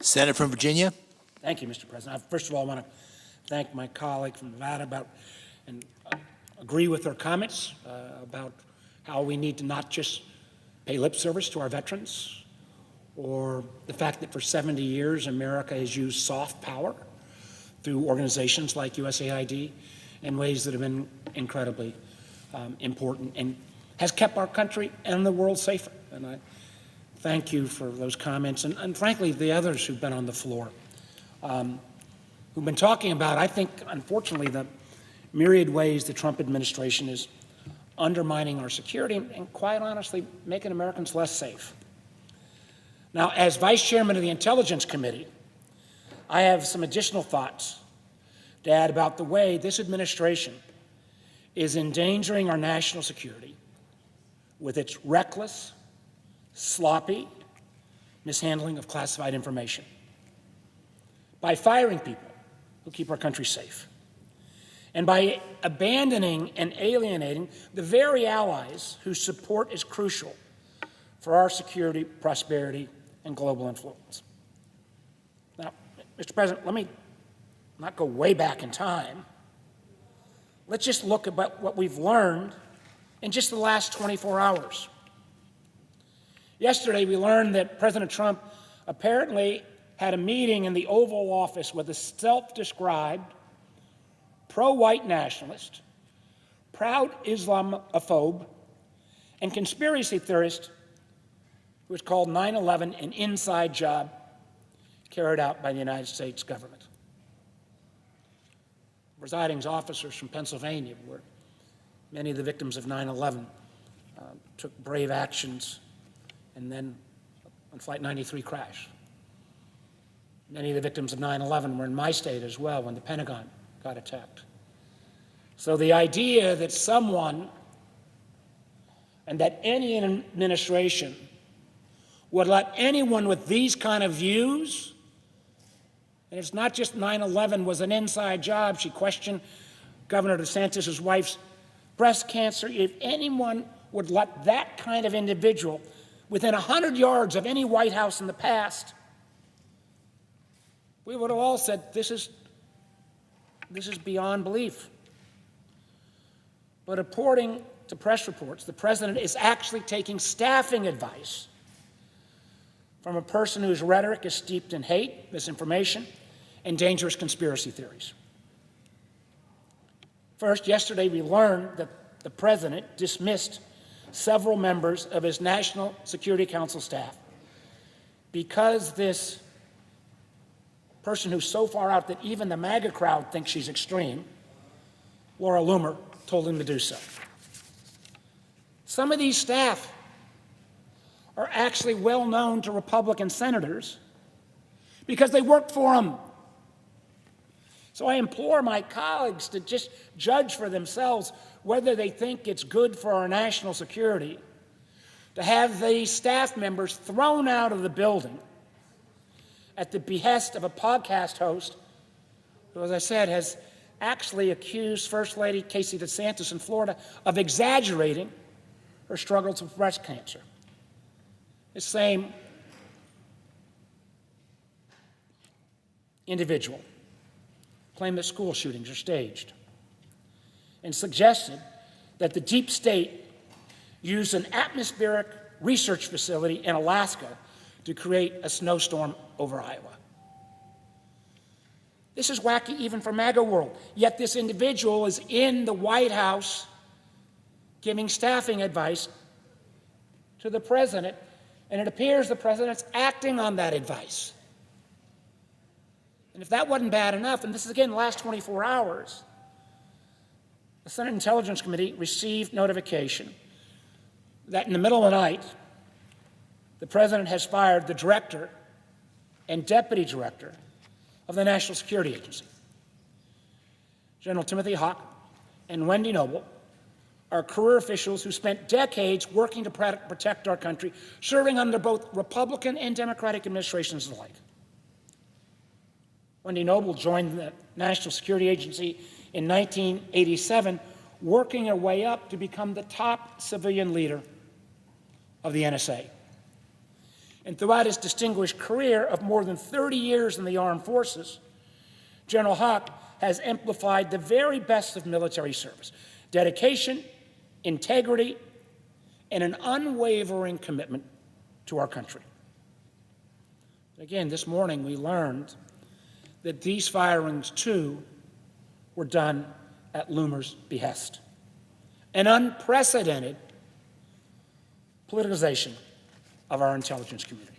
Senator from Virginia. Thank you, Mr. President. First of all, I want to thank my colleague from Nevada and agree with her comments about how we need to not just pay lip service to our veterans, or the fact that for 70 years America has used soft power through organizations like USAID in ways that have been incredibly important and has kept our country and the world safer. And I thank you for those comments, and frankly, the others who've been on the floor, who've been talking about, I think, unfortunately, the myriad ways the Trump administration is undermining our security and quite honestly, making Americans less safe. Now, as Vice Chairman of the Intelligence Committee, I have some additional thoughts to add about the way this administration is endangering our national security with its reckless, sloppy mishandling of classified information, by firing people who keep our country safe, and by abandoning and alienating the very allies whose support is crucial for our security, prosperity, and global influence. Now, Mr. President, let me not go way back in time. Let's just look at what we've learned in just the last 24 hours. Yesterday, we learned that President Trump apparently had a meeting in the Oval Office with a self-described pro-white nationalist, proud Islamophobe, and conspiracy theorist who was called 9/11 an inside job carried out by the United States government. Presiding officers from Pennsylvania, where many of the victims of 9/11 took brave actions and then on Flight 93 crashed. Many of the victims of 9/11 were in my state as well when the Pentagon got attacked. So the idea that someone and that any administration would let anyone with these kind of views, and it's not just 9/11 was an inside job, she questioned Governor DeSantis' wife's breast cancer, if anyone would let that kind of individual within 100 yards of any White House in the past, we would have all said, this is beyond belief. But according to press reports, the president is actually taking staffing advice from a person whose rhetoric is steeped in hate, misinformation, and dangerous conspiracy theories. First, yesterday we learned that the president dismissed several members of his National Security Council staff because this person who's so far out that even the MAGA crowd thinks she's extreme, Laura Loomer, told him to do so. Some of these staff are actually well known to Republican senators because they work for them. So I implore my colleagues to just judge for themselves whether they think it's good for our national security to have these staff members thrown out of the building at the behest of a podcast host who, as I said, has actually accused First Lady Casey DeSantis in Florida of exaggerating her struggles with breast cancer. The same individual claimed that school shootings are staged and suggested that the deep state used an atmospheric research facility in Alaska to create a snowstorm over Iowa. This is wacky even for MAGA world, yet this individual is in the White House giving staffing advice to the president, and it appears the president's acting on that advice. And if that wasn't bad enough, and this is again the last 24 hours, the Senate Intelligence Committee received notification that in the middle of the night, the president has fired the director and deputy director of the National Security Agency. General Timothy Hawk and Wendy Noble are career officials who spent decades working to protect our country, serving under both Republican and Democratic administrations alike. Wendy Noble joined the National Security Agency in 1987, working her way up to become the top civilian leader of the NSA. And throughout his distinguished career of more than 30 years in the armed forces, General Hawk has amplified the very best of military service: dedication, integrity, and an unwavering commitment to our country. Again, this morning we learned that these firings, too, were done at Loomer's behest. An unprecedented politicization of our intelligence community.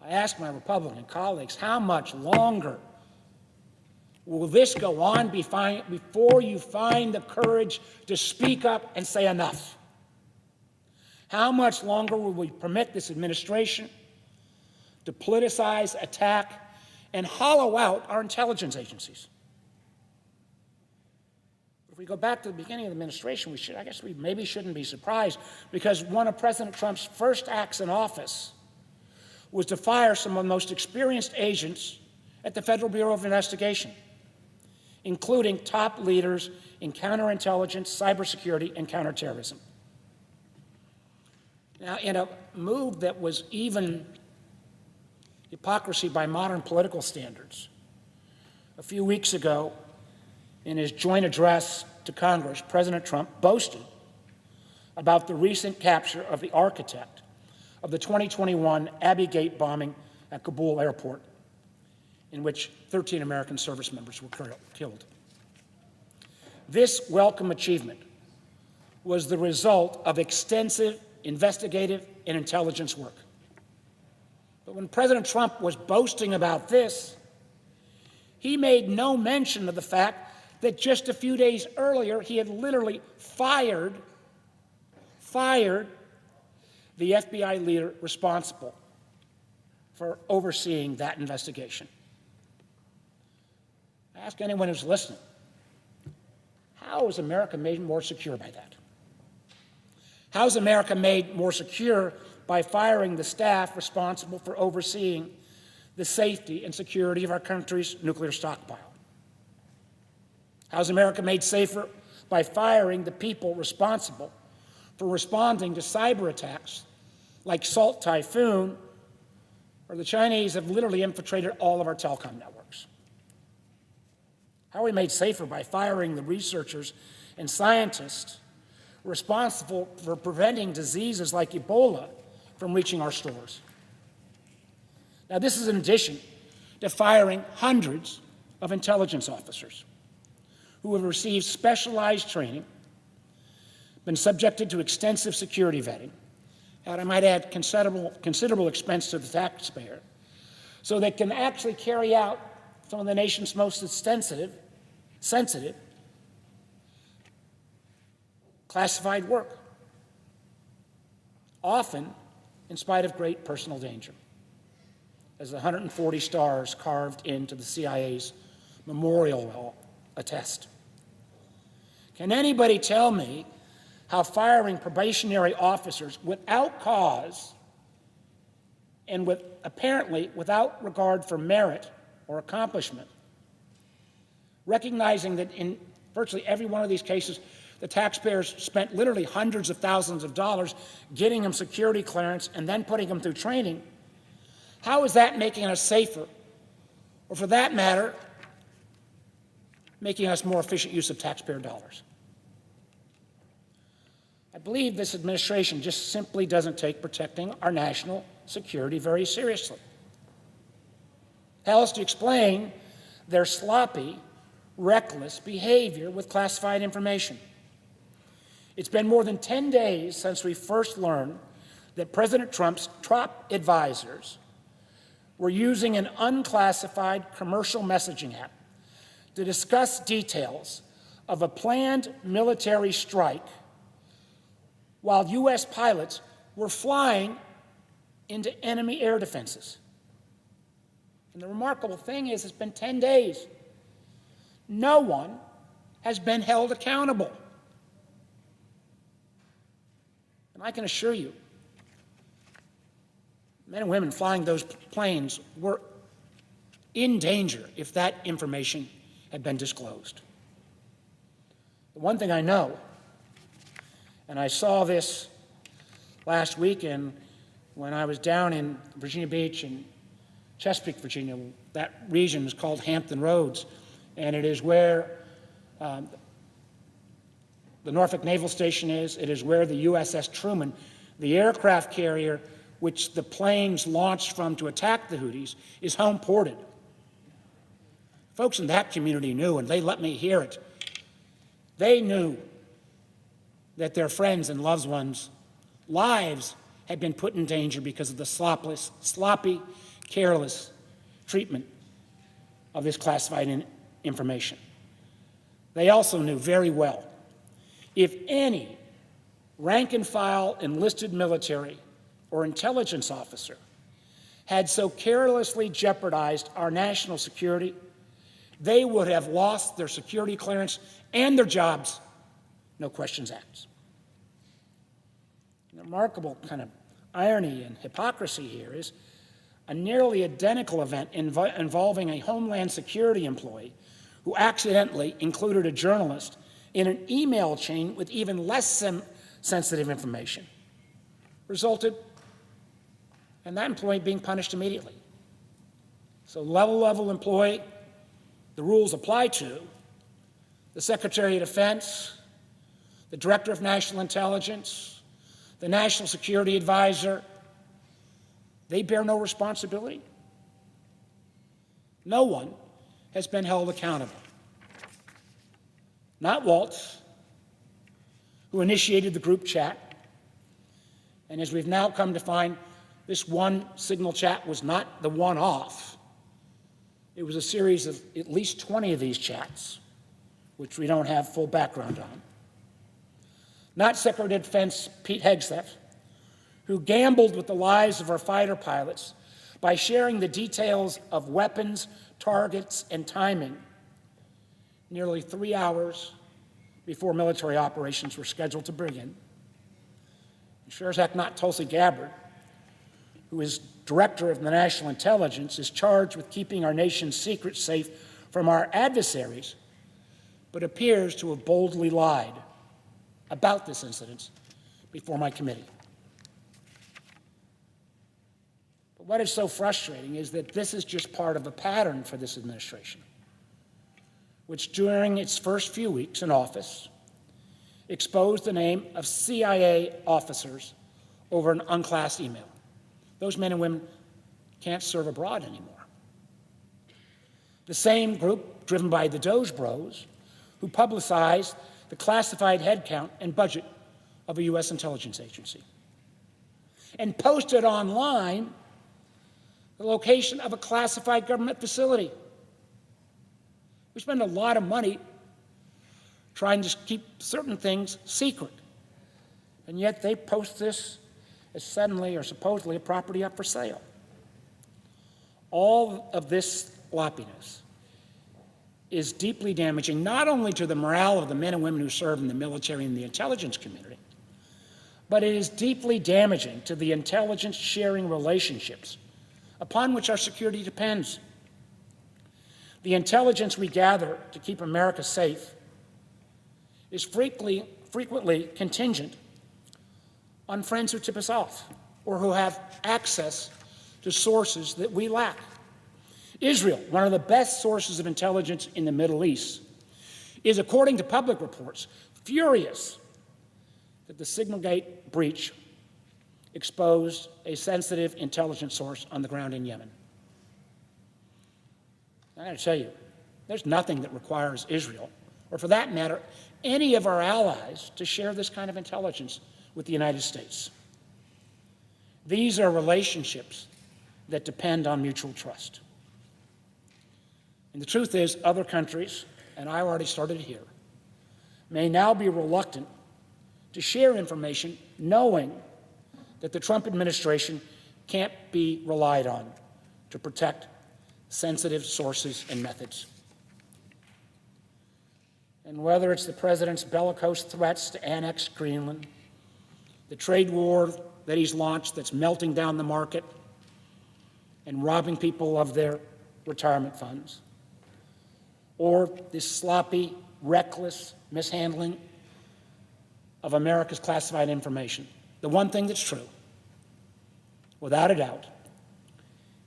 I ask my Republican colleagues, how much longer will this go on before you find the courage to speak up and say enough? How much longer will we permit this administration to politicize, attack, and hollow out our intelligence agencies? If we go back to the beginning of the administration, I guess we maybe shouldn't be surprised, because one of President Trump's first acts in office was to fire some of the most experienced agents at the Federal Bureau of Investigation, including top leaders in counterintelligence, cybersecurity, and counterterrorism. Now, in a move that was even hypocrisy by modern political standards, a few weeks ago, in his joint address to Congress, President Trump boasted about the recent capture of the architect of the 2021 Abbey Gate bombing at Kabul airport, in which 13 American service members were killed. This welcome achievement was the result of extensive investigative and intelligence work. But when President Trump was boasting about this, he made no mention of the fact that just a few days earlier, he had literally fired the FBI leader responsible for overseeing that investigation. I ask anyone who's listening, how is America made more secure by that? How is America made more secure by firing the staff responsible for overseeing the safety and security of our country's nuclear stockpile? How is America made safer by firing the people responsible for responding to cyber attacks like Salt Typhoon, where the Chinese have literally infiltrated all of our telecom networks? How are we made safer by firing the researchers and scientists responsible for preventing diseases like Ebola from reaching our stores? Now, this is in addition to firing hundreds of intelligence officers who have received specialized training, been subjected to extensive security vetting, and I might add considerable expense to the taxpayer, so they can actually carry out some of the nation's most sensitive, classified work, often in spite of great personal danger, as the 140 stars carved into the CIA's memorial wall attest. Can anybody tell me how firing probationary officers without cause and apparently without regard for merit or accomplishment, recognizing that in virtually every one of these cases, the taxpayers spent literally hundreds of thousands of dollars getting them security clearance and then putting them through training, how is that making us safer? Or for that matter, making us more efficient use of taxpayer dollars? I believe this administration just simply doesn't take protecting our national security very seriously. How else to explain their sloppy, reckless behavior with classified information? It's been more than 10 days since we first learned that President Trump's top advisors were using an unclassified commercial messaging app to discuss details of a planned military strike while U.S. pilots were flying into enemy air defenses. And the remarkable thing is, it's been 10 days. No one has been held accountable. And I can assure you, men and women flying those planes were in danger if that information had been disclosed. The one thing I know, and I saw this last weekend when I was down in Virginia Beach and Chesapeake, Virginia. That region is called Hampton Roads, and it is where the Norfolk Naval Station is. It is where the USS Truman, the aircraft carrier which the planes launched from to attack the Houthis, is home ported. Folks in that community knew, and they let me hear it. They knew that their friends and loved ones' lives had been put in danger because of the sloppy, careless treatment of this classified information. They also knew very well, if any rank-and-file enlisted military or intelligence officer had so carelessly jeopardized our national security, they would have lost their security clearance and their jobs, no questions asked. The remarkable kind of irony and hypocrisy here is a nearly identical event involving a Homeland Security employee who accidentally included a journalist in an email chain with even less sensitive information resulted in that employee being punished immediately. So level employee, the rules apply to the Secretary of Defense, the Director of National Intelligence, the National Security Advisor. They bear no responsibility. No one has been held accountable. Not Waltz, who initiated the group chat, and as we've now come to find, this one signal chat was not the one-off. It was a series of at least 20 of these chats, which we don't have full background on. Not Secretary of Defense Pete Hegseth, who gambled with the lives of our fighter pilots by sharing the details of weapons, targets, and timing nearly 3 hours before military operations were scheduled to begin. And sure as heck not Tulsi Gabbard, who is Director of the National Intelligence, is charged with keeping our nation's secrets safe from our adversaries, but appears to have boldly lied about this incident before my committee. But what is so frustrating is that this is just part of a pattern for this administration, which during its first few weeks in office exposed the name of CIA officers over an unclassed email. Those men and women can't serve abroad anymore. The same group, driven by the Doge Bros, who publicized the classified headcount and budget of a U.S. intelligence agency, and posted online the location of a classified government facility. We spend a lot of money trying to keep certain things secret, and yet they post this as suddenly or supposedly a property up for sale. All of this sloppiness is deeply damaging not only to the morale of the men and women who serve in the military and the intelligence community, but it is deeply damaging to the intelligence sharing relationships upon which our security depends. The intelligence we gather to keep America safe is frequently contingent on friends who tip us off or who have access to sources that we lack. Israel, one of the best sources of intelligence in the Middle East, is, according to public reports, furious that the Signalgate breach exposed a sensitive intelligence source on the ground in Yemen. I got to tell you, there's nothing that requires Israel, or for that matter, any of our allies, to share this kind of intelligence with the United States. These are relationships that depend on mutual trust. And the truth is, other countries, and I already started here, may now be reluctant to share information knowing that the Trump administration can't be relied on to protect sensitive sources and methods. And whether it's the president's bellicose threats to annex Greenland, the trade war that he's launched that's melting down the market and robbing people of their retirement funds, or this sloppy, reckless mishandling of America's classified information, the one thing that's true without a doubt,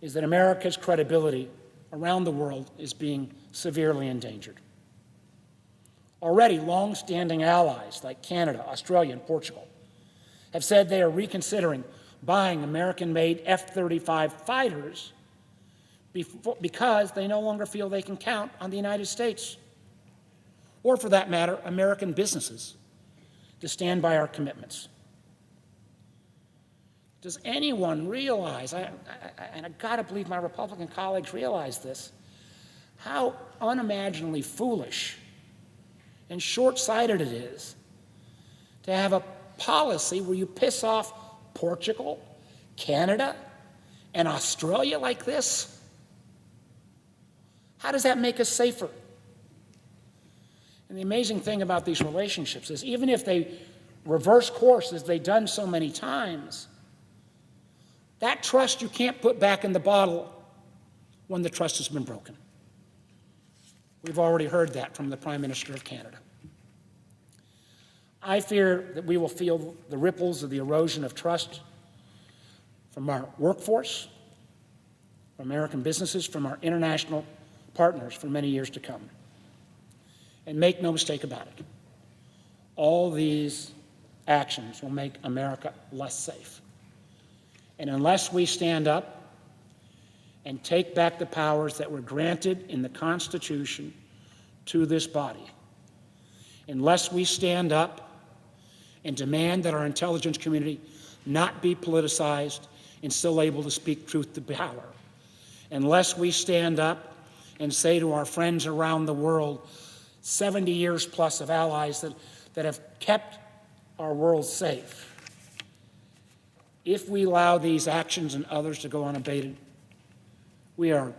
is that America's credibility around the world is being severely endangered. Already, long-standing allies like Canada, Australia, and Portugal have said they are reconsidering buying American-made F-35 fighters because they no longer feel they can count on the United States, or for that matter, American businesses, to stand by our commitments. Does anyone realize, and I've got to believe my Republican colleagues realize this, how unimaginably foolish and short-sighted it is to have a policy where you piss off Portugal, Canada, and Australia like this? How does that make us safer? And the amazing thing about these relationships is even if they reverse course as they've done so many times, that trust you can't put back in the bottle when the trust has been broken. We've already heard that from the Prime Minister of Canada. I fear that we will feel the ripples of the erosion of trust from our workforce, from American businesses, from our international partners for many years to come. And make no mistake about it, all these actions will make America less safe. And unless we stand up and take back the powers that were granted in the Constitution to this body, unless we stand up and demand that our intelligence community not be politicized and still able to speak truth to power, unless we stand up and say to our friends around the world, 70 years plus of allies that have kept our world safe, if we allow these actions and others to go unabated, we are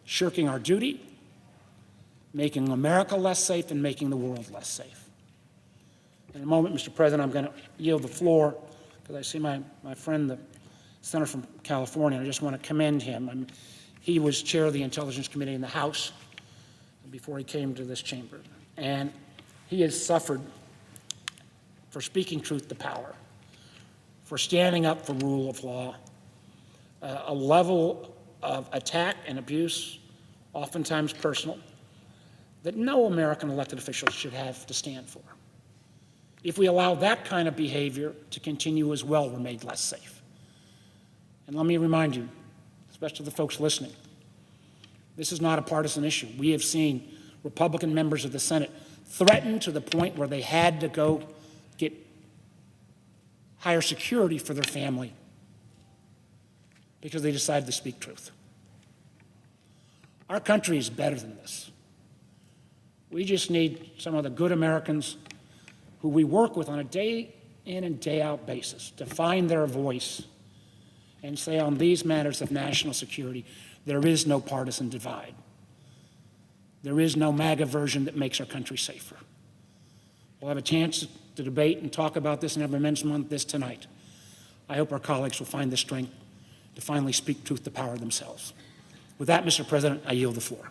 shirking our duty, making America less safe, and making the world less safe. In a moment, Mr. President, I'm going to yield the floor because I see my friend, the senator from California, and I just want to commend him. He was chair of the Intelligence Committee in the House before he came to this chamber, and he has suffered for speaking truth to power, for standing up for rule of law, a level of attack and abuse, oftentimes personal, that no American elected official should have to stand for. If we allow that kind of behavior to continue as well, we're made less safe. And let me remind you, especially the folks listening, this is not a partisan issue. We have seen Republican members of the Senate threatened to the point where they had to go get higher security for their family because they decided to speak truth. Our country is better than this. We just need some of the good Americans who we work with on a day in and day out basis to find their voice and say on these matters of national security, there is no partisan divide. There is no MAGA version that makes our country safer. We'll have a chance to debate and talk about this and have a Men's Month this tonight. I hope our colleagues will find the strength to finally speak truth to power themselves. With that, Mr. President, I yield the floor.